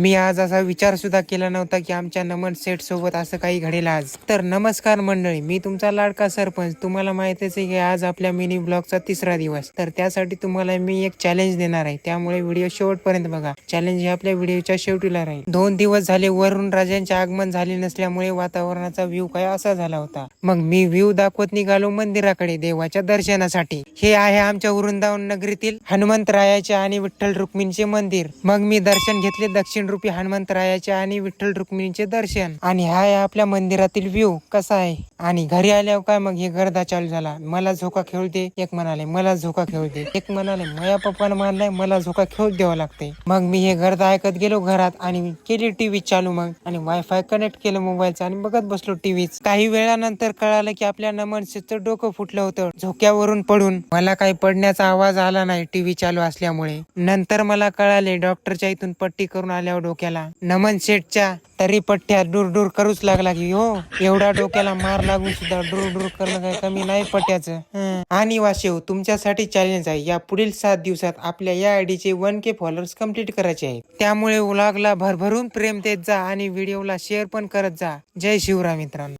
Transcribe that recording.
मी आज असा विचार सुद्धा केला नव्हता की आमच्या नमन सेट सोबत असं काही घडेल आज. तर नमस्कार मंडळी, मी तुमचा लाडका सरपंच. तुम्हाला माहितीच आहे की आज आपल्या मिनी ब्लॉगचा 3रा दिवस. तर त्यासाठी तुम्हाला मी एक चॅलेंज देणार आहे, त्यामुळे व्हिडिओ शेवटपर्यंत बघा. चॅलेंज हे आपल्या व्हिडिओच्या शेवटीला राहील. 2 दिवस झाले वरुण राजांचे आगमन झाले नसल्यामुळे वातावरणाचा व्ह्यू काय असा झाला होता. मग मी व्ह्यू दाखवत निघालो मंदिराकडे देवाच्या दर्शनासाठी. हे आहे आमच्या वृंदावन नगरीतील हनुमंतरायाचे आणि विठ्ठल रुक्मिणीचे मंदिर. मग मी दर्शन घेतले दक्षिण रूपी हनुमंतरायाचे आणि विठ्ठल रुक्मिणीचे दर्शन. आणि हा आहे आपल्या मंदिरातील व्ह्यू कसा आहे. आणि घरी आल्यावर काय मग हे गर्दा चालू झाला. मला झोका खेळू दे, एक म्हणाले मला झोका खेळू दे, एक म्हणाले माझ्या पप्पाने मानलाय मला झोका खेळू द्यावा लागते. मग मी हे गर्दा ऐकत गेलो घरात आणि केली टीव्ही चालू. मग आणि वायफाय कनेक्ट केलं मोबाईलचं आणि बघत बसलो टीव्ही. काही वेळानंतर कळालं की आपल्या नमनचं डोकं फुटलं होतं झोक्यावरून पडून. मला काही पडण्याचा आवाज आला नाही टीव्ही चालू असल्यामुळे. नंतर मला कळाले डॉक्टरच्या इथून पट्टी करून आल्यावर डोक्याला नमन शेठच्या तरी पट्ट्या दूर करूच लागला की हो. एवढा डोक्याला मार लागून सुद्धा दूर करणं काही कमी नाही पट्ट्याचं. आणि वाशिव तुमच्यासाठी चॅलेंज आहे, या पुढील 7 दिवसात आपल्या या आयडीचे 1K फॉलोअर्स कम्प्लीट करायचे आहे. त्यामुळे व्लॉगला भरभरून प्रेम देत जा आणि व्हिडिओला शेअर पण करत जा. जय शिवराय मित्रांनो.